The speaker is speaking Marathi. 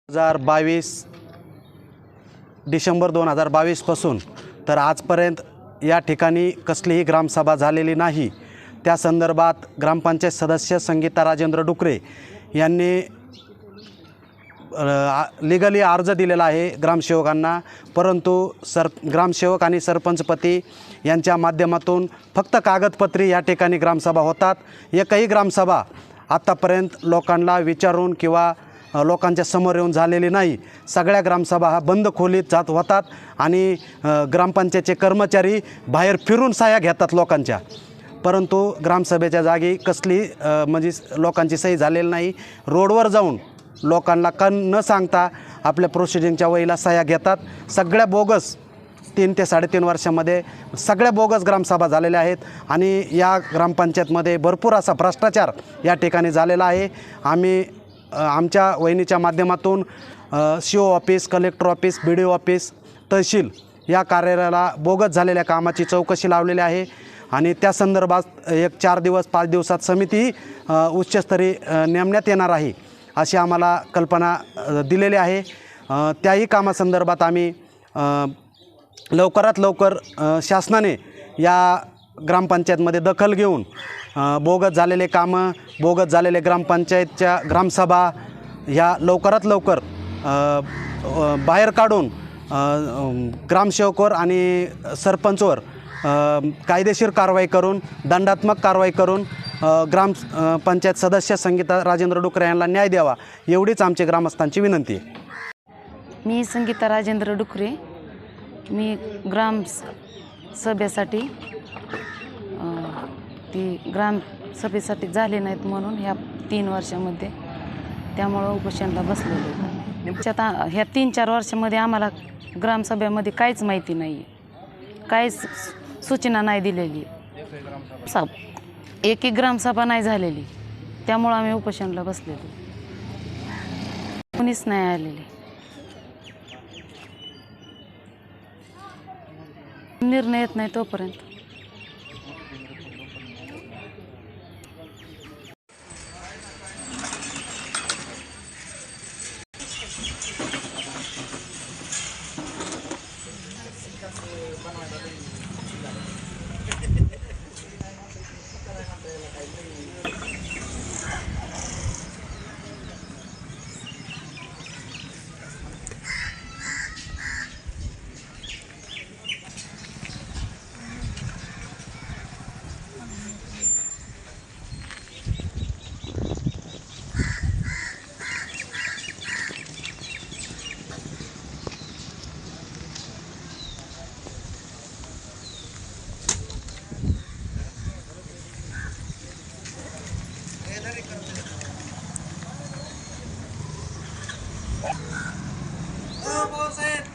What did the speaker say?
2022 डिसेंबर 2022 पासून तर आजपर्यंत या ठिकाणी कसलीही ग्रामसभा झालेली नाही। त्या संदर्भात ग्रामपंचायत सदस्य संगीता राजेंद्र डुकरे यांनी लीगली अर्ज दिलेला आहे ग्रामसेवकांना, परंतु ग्रामसेवक आणि सरपंचपती यांच्या माध्यमातून फक्त कागदपत्री या ठिकाणी ग्रामसभा होतात। एकही ग्रामसभा आतापर्यंत लोकांना विचारून किंवा लोकांच्या समोर येऊन झालेली नाही। सगळ्या ग्रामसभा हा बंद खोलीत जात होतात आणि ग्रामपंचायतचे कर्मचारी बाहेर फिरून सह्या घेतात लोकांच्या, परंतु ग्रामसभेच्या जागी कसली म्हणजे लोकांची सही झालेली नाही। रोडवर जाऊन लोकांना न सांगता आपल्या प्रोसिडिंगच्या वहीला सह्या घेतात। सगळ्या बोगस 3 ते 3.5 वर्षामध्ये सगळ्या बोगस ग्रामसभा झालेल्या आहेत आणि या ग्रामपंचायतमध्ये भरपूर असा भ्रष्टाचार या ठिकाणी झालेला आहे। आम्ही आमच्या वहिनीच्या माध्यमातून CO office, collector office, BDO office, तहसील या कार्यालयाला बोगस झालेल्या कामाची चौकशी लावलेली आहे आणि त्या संदर्भात एक 4 दिवस 5 दिवसात समिती उच्चस्तरीय नेमण्यात येणार आहे अशी आम्हाला कल्पना दिलेली आहे। त्याही कामासंदर्भात आम्ही लवकरात लवकर शासनाने या ग्रामपंचायतमध्ये दखल घेऊन बोगस झालेले कामं, बोगस झालेले ग्रामपंचायतच्या ग्रामसभा ह्या लवकरात लवकर बाहेर काढून ग्रामसेवकावर आणि सरपंचवर कायदेशीर कारवाई करून, दंडात्मक कारवाई करून ग्रामपंचायत सदस्य संगीता राजेंद्र डुकरे यांना न्याय द्यावा एवढीच आमची ग्रामस्थांची विनंती आहे। मी संगीता राजेंद्र डुकरे, मी ग्रामसभेसाठी ती ग्रामसभेसाठी झाले नाहीत म्हणून ह्या 3 वर्षामध्ये त्यामुळं उपोषणाला बसलेले त्याच्यात ह्या 3-4 वर्षामध्ये आम्हाला ग्रामसभेमध्ये काहीच माहिती नाही आहे, काहीच सूचना नाही दिलेली, एकही ग्रामसभा नाही झालेली, त्यामुळं आम्ही उपोषणाला बसलेलो, कोणीच नाही आलेले। निर्णय येत नाही तोपर्यंत साहेब